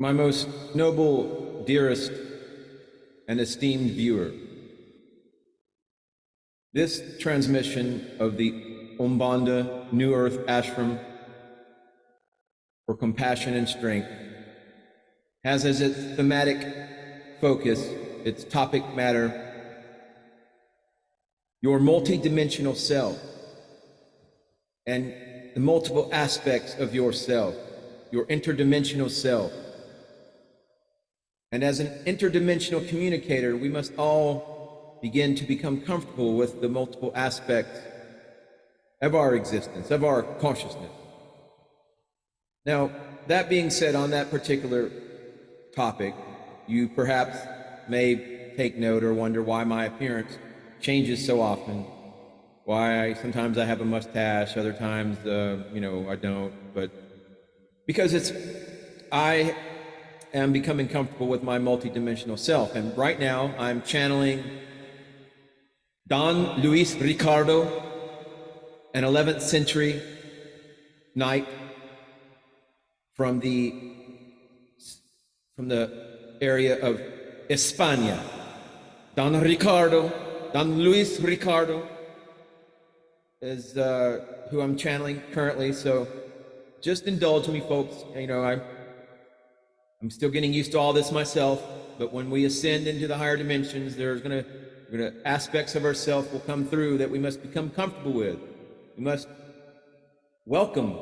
My most noble, dearest, and esteemed viewer, this transmission of the Umbanda New Earth Ashram for Compassion and Strength has as its thematic focus, its topic matter, your multidimensional self and the multiple aspects of yourself, your interdimensional self. And as an interdimensional communicator, we must all begin to become comfortable with the multiple aspects of our existence, of our consciousness. Now, that being said, on that particular topic, you perhaps may take note or wonder why my appearance changes so often, why sometimes I have a mustache, other times, I don't, but because I am becoming comfortable with my multidimensional self. And right now I'm channeling Don Luis Ricardo, an 11th century knight from the area of España. Don Luis Ricardo is who I'm channeling currently, so just indulge me, folks. I'm still getting used to all this myself, but when we ascend into the higher dimensions, there's gonna aspects of ourself will come through that we must become comfortable with. We must welcome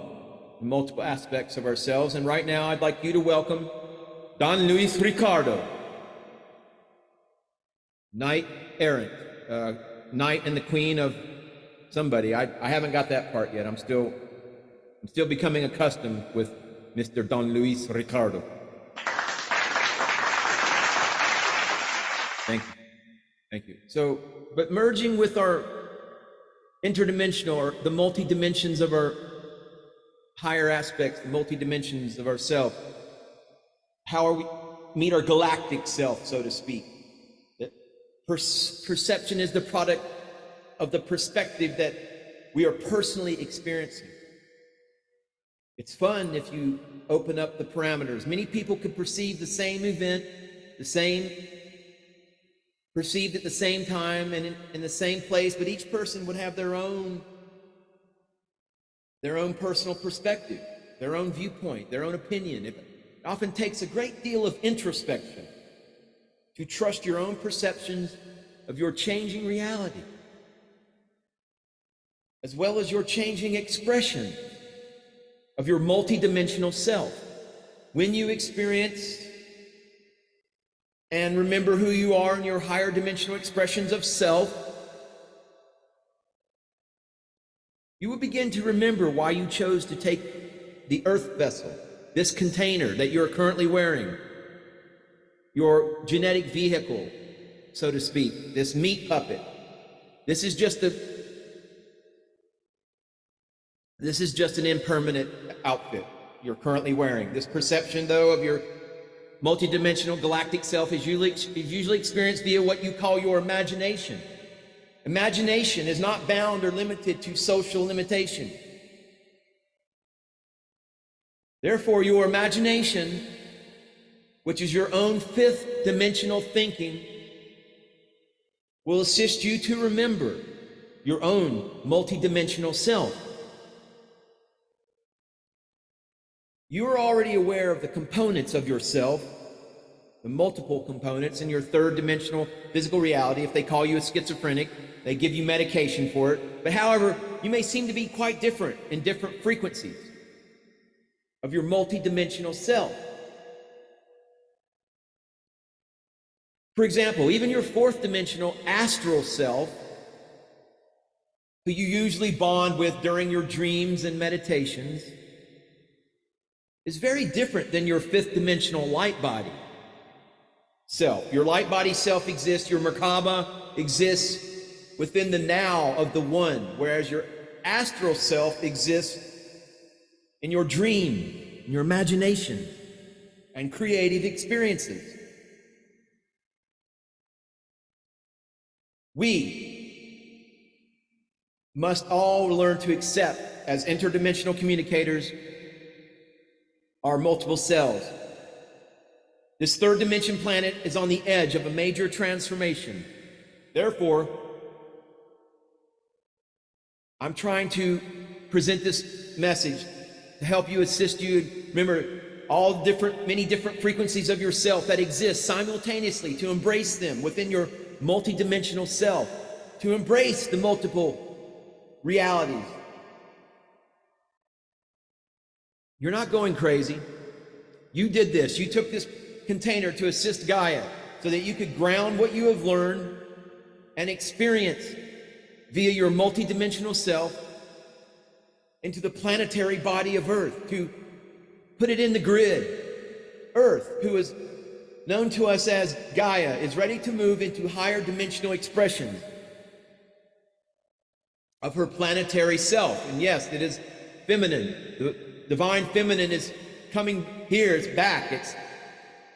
the multiple aspects of ourselves, and right now I'd like you to welcome Don Luis Ricardo, knight errant, knight and the queen of somebody. I haven't got that part yet. I'm still becoming accustomed with Mr. Don Luis Ricardo. Thank you. So, but merging with our interdimensional, or the multi-dimensions of our higher aspects, the multi-dimensions of ourself, how are we meet our galactic self, so to speak? That perception is the product of the perspective that we are personally experiencing. It's fun if you open up the parameters. Many people could perceive the same event, perceived at the same time and in the same place, but each person would have their own personal perspective, their own viewpoint, their own opinion. It often takes a great deal of introspection to trust your own perceptions of your changing reality, as well as your changing expression of your multidimensional self. When you experience and remember who you are in your higher dimensional expressions of self, you will begin to remember why you chose to take the earth vessel, this container that you're currently wearing, your genetic vehicle, so to speak, this meat puppet. This is just an impermanent outfit you're currently wearing. This perception, though, of your multidimensional galactic self is usually experienced via what you call your imagination. Imagination is not bound or limited to social limitation. Therefore, your imagination, which is your own fifth dimensional thinking, will assist you to remember your own multidimensional self. You are already aware of the components of yourself, the multiple components in your third dimensional physical reality. If they call you a schizophrenic, they give you medication for it. But however, you may seem to be quite different in different frequencies of your multidimensional self. For example, even your fourth dimensional astral self, who you usually bond with during your dreams and meditations, is very different than your fifth dimensional light body self. Your light body self exists, your Merkaba exists within the now of the one, whereas your astral self exists in your dream, in your imagination, and creative experiences. We must all learn to accept, as interdimensional communicators, our multiple selves, This third dimension planet is on the edge of a major transformation. Therefore, I'm trying to present this message to help you, assist you. Remember many different frequencies of yourself that exist simultaneously, to embrace them within your multidimensional self, to embrace the multiple realities. You're not going crazy. You did this. You took this container to assist Gaia so that you could ground what you have learned and experience via your multidimensional self into the planetary body of Earth, to put it in the grid. Earth, who is known to us as Gaia, is ready to move into higher dimensional expressions of her planetary self. And yes, it is feminine. The divine feminine is coming here. It's back.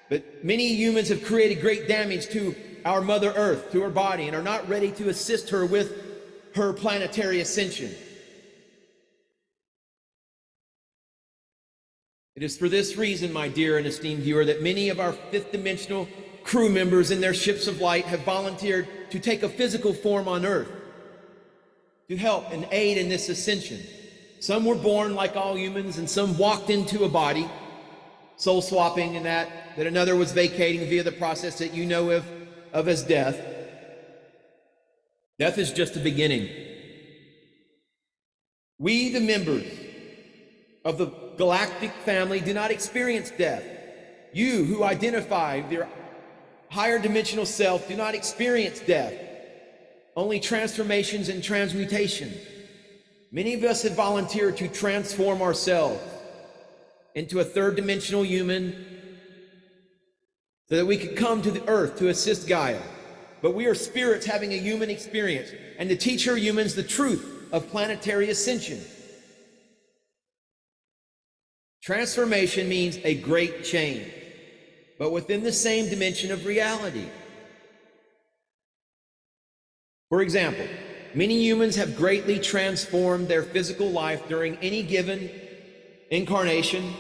But many humans have created great damage to our Mother Earth, to her body, and are not ready to assist her with her planetary ascension. It is for this reason, my dear and esteemed viewer, that many of our fifth dimensional crew members in their ships of light have volunteered to take a physical form on Earth to help and aid in this ascension. Some were born like all humans, and some walked into a body, soul swapping, and that another was vacating via the process that you know of as death. Death is just the beginning. We, the members of the galactic family, do not experience death. You who identify with your higher dimensional self do not experience death, only transformations and transmutation. Many of us have volunteered to transform ourselves into a third dimensional human so that we could come to the Earth to assist Gaia. But we are spirits having a human experience, and to teach her humans the truth of planetary ascension. Transformation means a great change, but within the same dimension of reality. For example, many humans have greatly transformed their physical life during any given incarnation.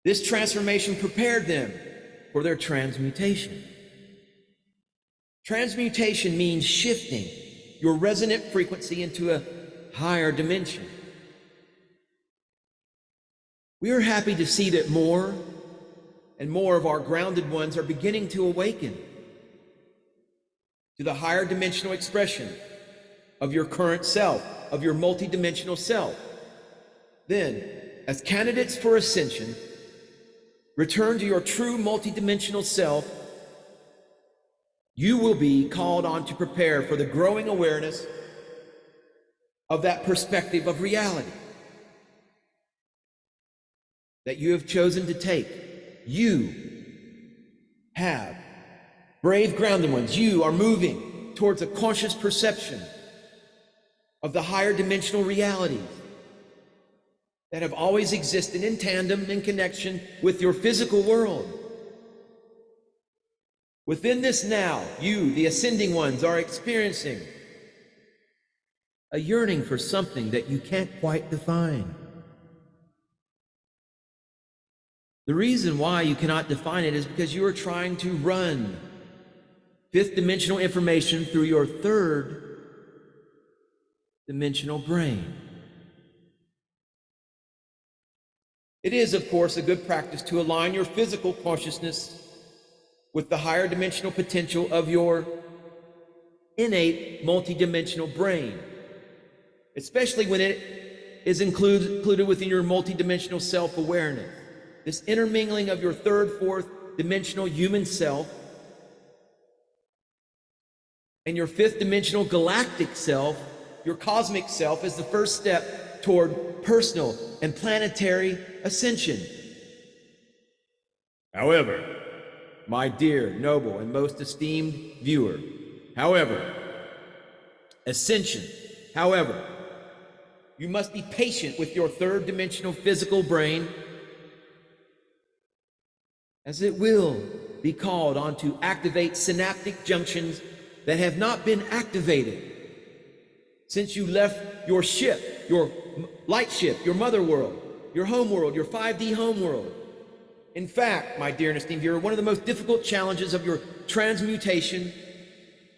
This transformation prepared them for their transmutation. Transmutation means shifting your resonant frequency into a higher dimension. We are happy to see that more and more of our grounded ones are beginning to awaken to the higher dimensional expression of your current self, of your multidimensional self. Then, as candidates for ascension, return to your true multidimensional self. You will be called on to prepare for the growing awareness of that perspective of reality that you have chosen to take. You have, brave grounded ones, you are moving towards a conscious perception of the higher dimensional realities that have always existed in tandem, in connection with your physical world. Within this now, you, the ascending ones, are experiencing a yearning for something that you can't quite define. The reason why you cannot define it is because you are trying to run fifth dimensional information through your third dimensional brain. It is, of course, a good practice to align your physical consciousness with the higher dimensional potential of your innate multidimensional brain, especially when it is included within your multidimensional self-awareness. This intermingling of your third, fourth dimensional human self and your fifth dimensional galactic self, your cosmic self, is the first step toward personal and planetary ascension. However, my dear, noble, and most esteemed viewer, ascension, you must be patient with your third dimensional physical brain, as it will be called on to activate synaptic junctions that have not been activated since you left your ship, your light ship, your mother world, your home world, your 5D home world. In fact, my dear and esteemed viewer, one of the most difficult challenges of your transmutation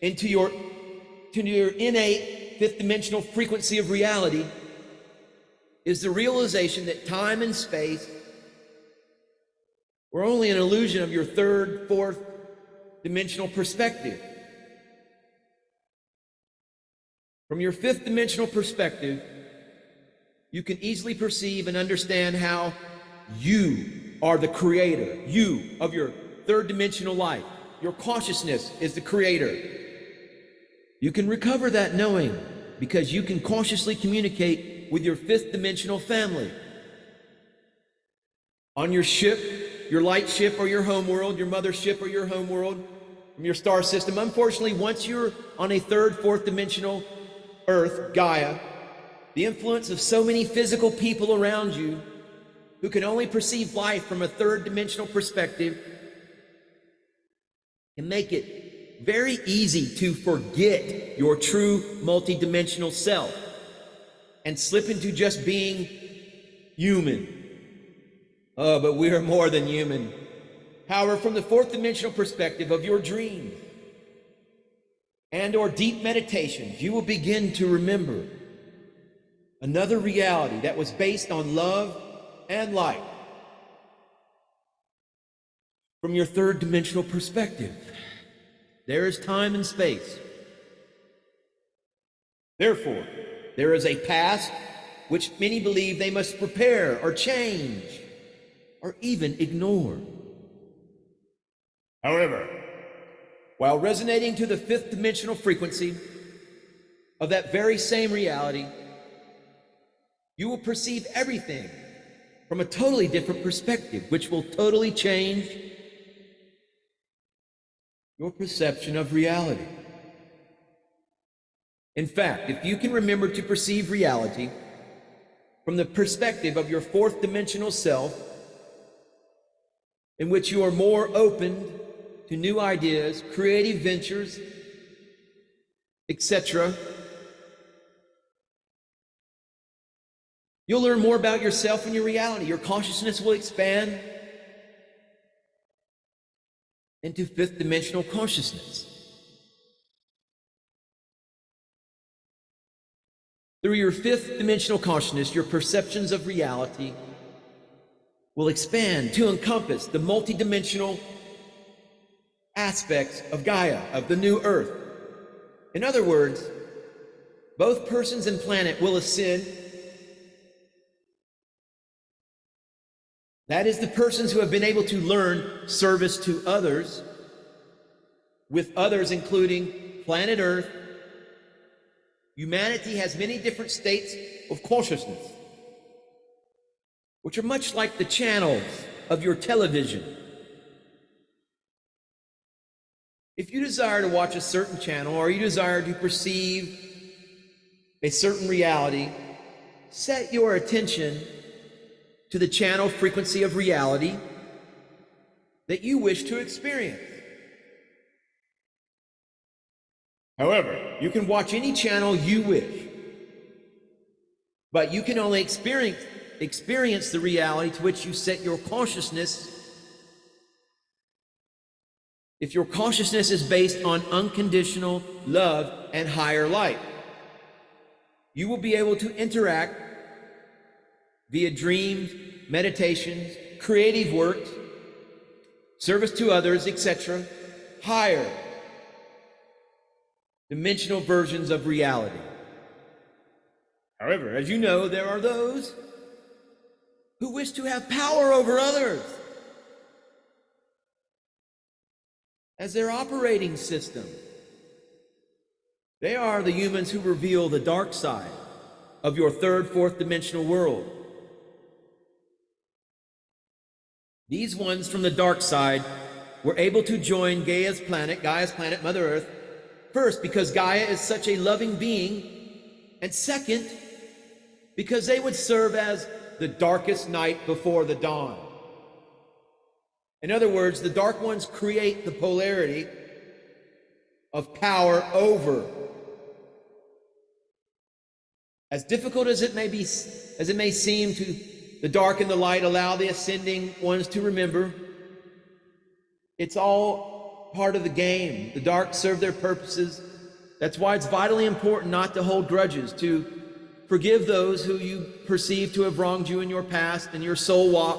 into your innate fifth dimensional frequency of reality is the realization that time and space were only an illusion of your third, fourth dimensional perspective. From your fifth dimensional perspective, you can easily perceive and understand how you are the creator, you of your third dimensional life. Your consciousness is the creator. You can recover that knowing because you can cautiously communicate with your fifth dimensional family. On your ship, your light ship or your home world, your mother ship or your home world, from your star system. Unfortunately, once you're on a third, fourth dimensional Earth, Gaia, the influence of so many physical people around you who can only perceive life from a third dimensional perspective can make it very easy to forget your true multidimensional self and slip into just being human. Oh, but we are more than human. However, from the fourth dimensional perspective of your dreams and or deep meditations, you will begin to remember another reality that was based on love and light. From your third dimensional perspective, there is time and space. Therefore, there is a past which many believe they must prepare or change or even ignore. However, while resonating to the fifth dimensional frequency of that very same reality, you will perceive everything from a totally different perspective, which will totally change your perception of reality. In fact, if you can remember to perceive reality from the perspective of your fourth dimensional self, in which you are more open to new ideas, creative ventures, etc., you'll learn more about yourself and your reality. Your consciousness will expand into fifth dimensional consciousness. Through your fifth dimensional consciousness, your perceptions of reality will expand to encompass the multidimensional aspects of Gaia, of the new Earth. In other words, both persons and planet will ascend. That is, the persons who have been able to learn service to others, with others including planet Earth. Humanity has many different states of consciousness, which are much like the channels of your television. If you desire to watch a certain channel or you desire to perceive a certain reality, set your attention to the channel frequency of reality that you wish to experience. However, you can watch any channel you wish, but you can only experience the reality to which you set your consciousness if your consciousness is based on unconditional love and higher light. You will be able to interact via dreams, meditations, creative works, service to others, etc., higher dimensional versions of reality. However, as you know, there are those who wish to have power over others as their operating system. They are the humans who reveal the dark side of your third, fourth dimensional world. These ones from the dark side were able to join Gaia's planet, Mother Earth, first, because Gaia is such a loving being, and second, because they would serve as the darkest night before the dawn. In other words, the dark ones create the polarity of power over. As difficult as it may seem to The dark and the light allow the ascending ones to remember. It's all part of the game. The dark serve their purposes. That's why it's vitally important not to hold grudges, to forgive those who you perceive to have wronged you in your past and your soul walk.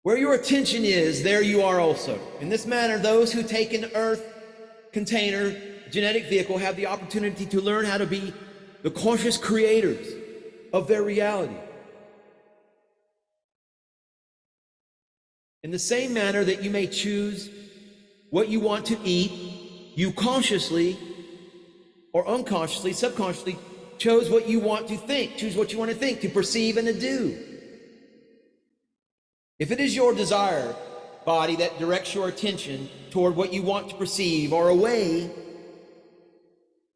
Where your attention is, there you are also. In this manner, those who take an earth container, genetic vehicle, have the opportunity to learn how to be the conscious creators of their reality. In the same manner that you may choose what you want to eat, you consciously or unconsciously, subconsciously chose what you want to think, choose what you want to think, to perceive and to do. If it is your desire body that directs your attention toward what you want to perceive or away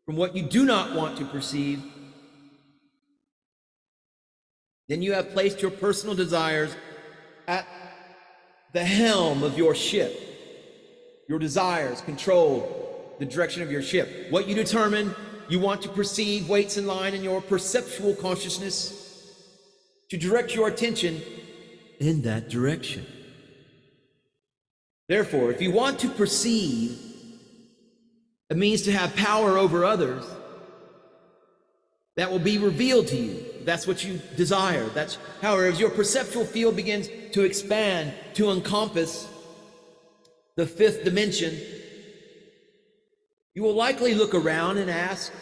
from what you do not want to perceive, then you have placed your personal desires at the helm of your ship. Your desires control the direction of your ship. What you determine you want to perceive waits in line in your perceptual consciousness to direct your attention in that direction. Therefore, if you want to perceive, it means to have power over others. That will be revealed to you. That's what you desire. That's, however, as your perceptual field begins to expand, to encompass the fifth dimension, you will likely look around and ask,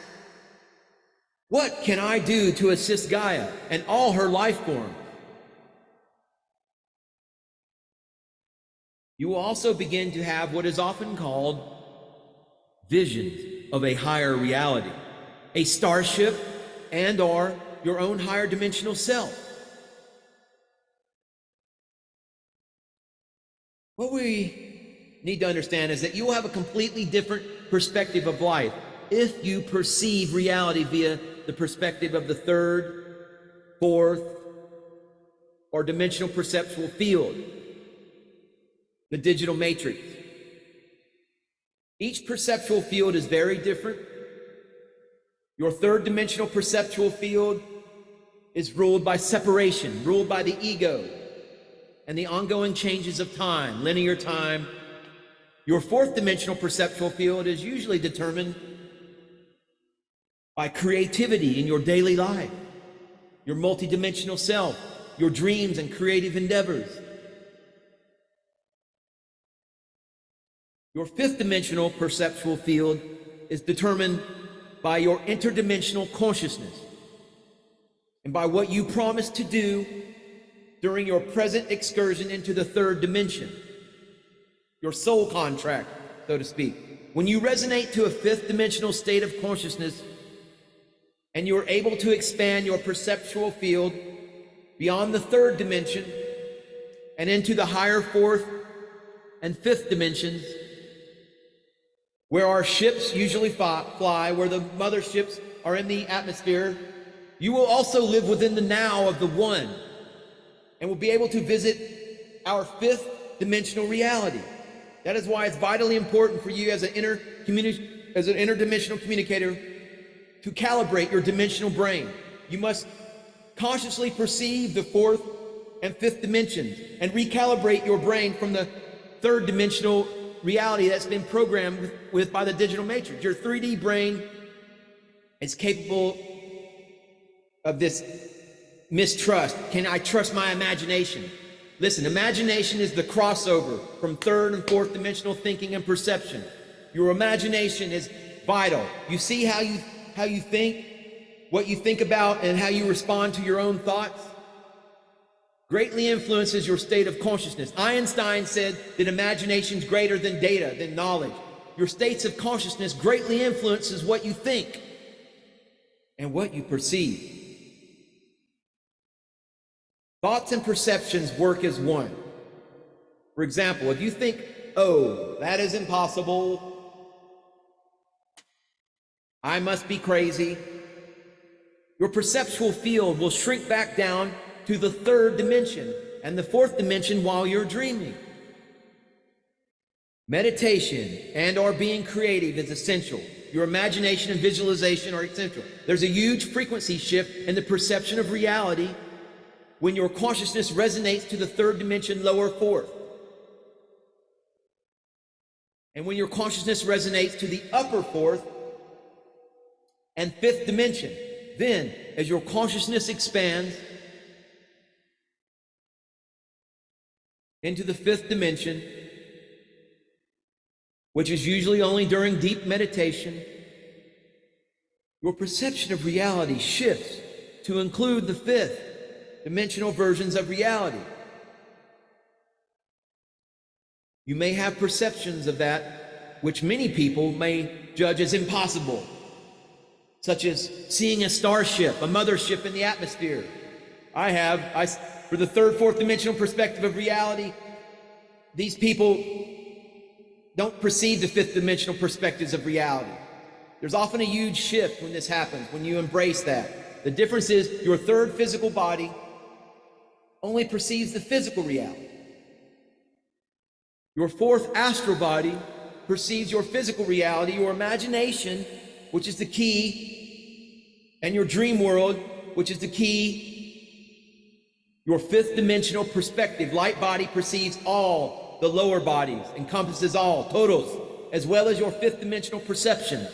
what can I do to assist Gaia and all her life forms? You will also begin to have what is often called visions of a higher reality, a starship and or your own higher dimensional self. What we need to understand is that you will have a completely different perspective of life if you perceive reality via the perspective of the third, fourth, or dimensional perceptual field, the digital matrix. Each perceptual field is very different. Your third dimensional perceptual field is ruled by separation, ruled by the ego and the ongoing changes of time, linear time. Your fourth dimensional perceptual field is usually determined by creativity in your daily life, your multidimensional self, your dreams and creative endeavors. Your fifth dimensional perceptual field is determined by your interdimensional consciousness and by what you promise to do during your present excursion into the third dimension, your soul contract, so to speak. When you resonate to a fifth dimensional state of consciousness and you're able to expand your perceptual field beyond the third dimension and into the higher fourth and fifth dimensions, where our ships usually fly, where the motherships are in the atmosphere, you will also live within the now of the one and will be able to visit our fifth dimensional reality. That is why it's vitally important for you as an interdimensional communicator to calibrate your dimensional brain. You must consciously perceive the fourth and fifth dimensions and recalibrate your brain from the third dimensional reality that's been programmed with by the digital matrix. Your 3D brain is capable of this mistrust. Can I trust my imagination? Listen, imagination is the crossover from third and fourth dimensional thinking and perception. Your imagination is vital. You see how you think, what you think about, and how you respond to your own thoughts greatly influences your state of consciousness. Einstein said that imagination is greater than data, than knowledge. Your states of consciousness greatly influences what you think and what you perceive. Thoughts and perceptions work as one. For example, if you think, oh, that is impossible, I must be crazy, your perceptual field will shrink back down to the third dimension and the fourth dimension while you're dreaming. Meditation and or being creative is essential your imagination and visualization are essential. There's a huge frequency shift in the perception of reality when your consciousness resonates to the third dimension, lower fourth. And when your consciousness resonates to the upper fourth and fifth dimension. Then, as your consciousness expands into the fifth dimension, which is usually only during deep meditation, your perception of reality shifts to include the fifth dimensional versions of reality. You may have perceptions of that which many people may judge as impossible, such as seeing a starship, a mothership in the atmosphere. For the third, fourth dimensional perspective of reality, these people don't perceive the fifth dimensional perspectives of reality. There's often a huge shift when this happens, when you embrace that. The difference is your third physical body only perceives the physical reality. Your fourth astral body perceives your physical reality, your imagination, which is the key, and your dream world, which is the key. Your fifth dimensional perspective, light body, perceives all the lower bodies, encompasses all, totals, as well as your fifth dimensional perception.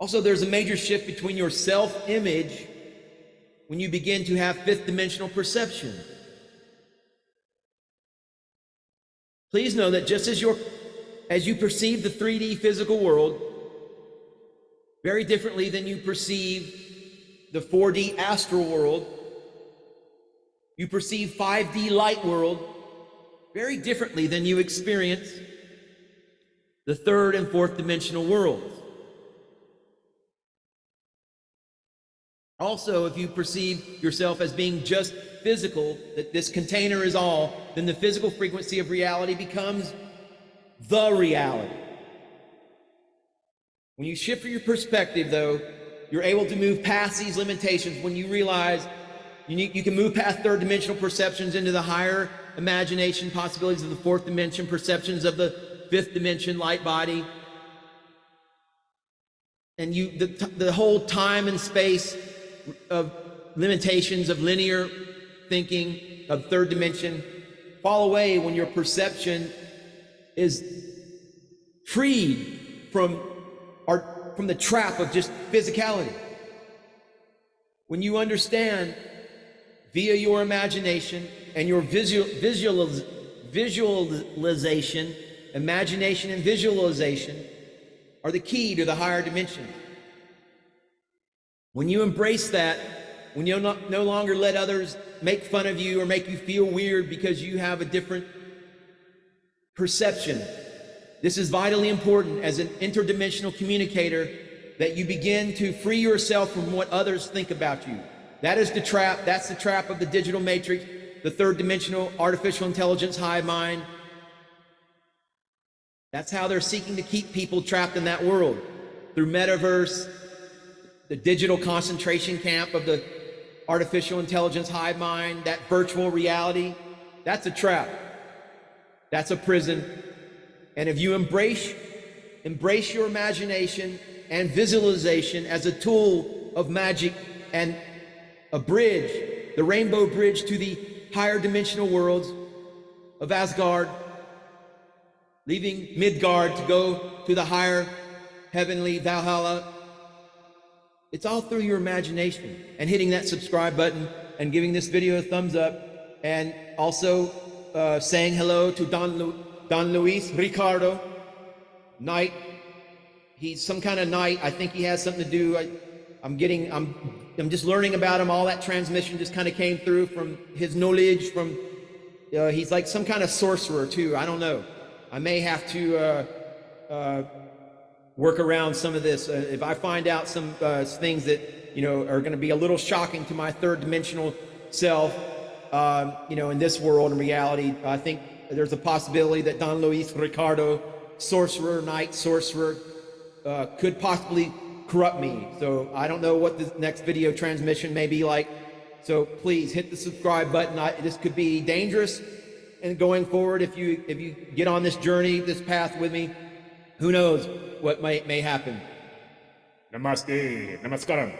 Also, there's a major shift between your self-image when you begin to have fifth dimensional perception. Please know that just as you perceive the 3D physical world very differently than you perceive the 4D astral world, you perceive 5D light world very differently than you experience the third and fourth dimensional worlds. Also, if you perceive yourself as being just physical, that this container is all, then the physical frequency of reality becomes the reality. When you shift your perspective, though, you're able to move past these limitations when you realize you can move past third dimensional perceptions into the higher imagination possibilities of the fourth dimension, perceptions of the fifth dimension light body. And the whole time and space of limitations of linear thinking of third dimension fall away when your perception is freed from the trap of just physicality. When you understand via your imagination and your visualization, imagination and visualization are the key to the higher dimensions. When you embrace that, when you no longer let others make fun of you or make you feel weird because you have a different perception, this is vitally important as an interdimensional communicator, that you begin to free yourself from what others think about you. That is the trap. That's the trap of the digital matrix, the third dimensional artificial intelligence hive mind. That's how they're seeking to keep people trapped in that world, through metaverse, the digital concentration camp of the artificial intelligence hive mind, that virtual reality. That's a trap. That's a prison. And if you embrace your imagination and visualization as a tool of magic and a bridge, the rainbow bridge to the higher dimensional worlds of Asgard, leaving Midgard to go to the higher heavenly Valhalla, it's all through your imagination. And hitting that subscribe button and giving this video a thumbs up, and also saying hello to Don Luis Ricardo, Knight. He's some kind of knight. I think he has something to do. I'm just learning about him. All that transmission just kind of came through from his knowledge. He's like some kind of sorcerer too. I don't know. I may have to work around some of this. If I find out some things that are going to be a little shocking to my third dimensional self, in this world and reality, I think there's a possibility that Don Luis Ricardo, knight sorcerer, could possibly corrupt me. So I don't know what the next video transmission may be like. So please hit the subscribe button. This could be dangerous, And going forward, if you get on this journey, this path with me, who knows what may happen. Namaste. Namaskaram.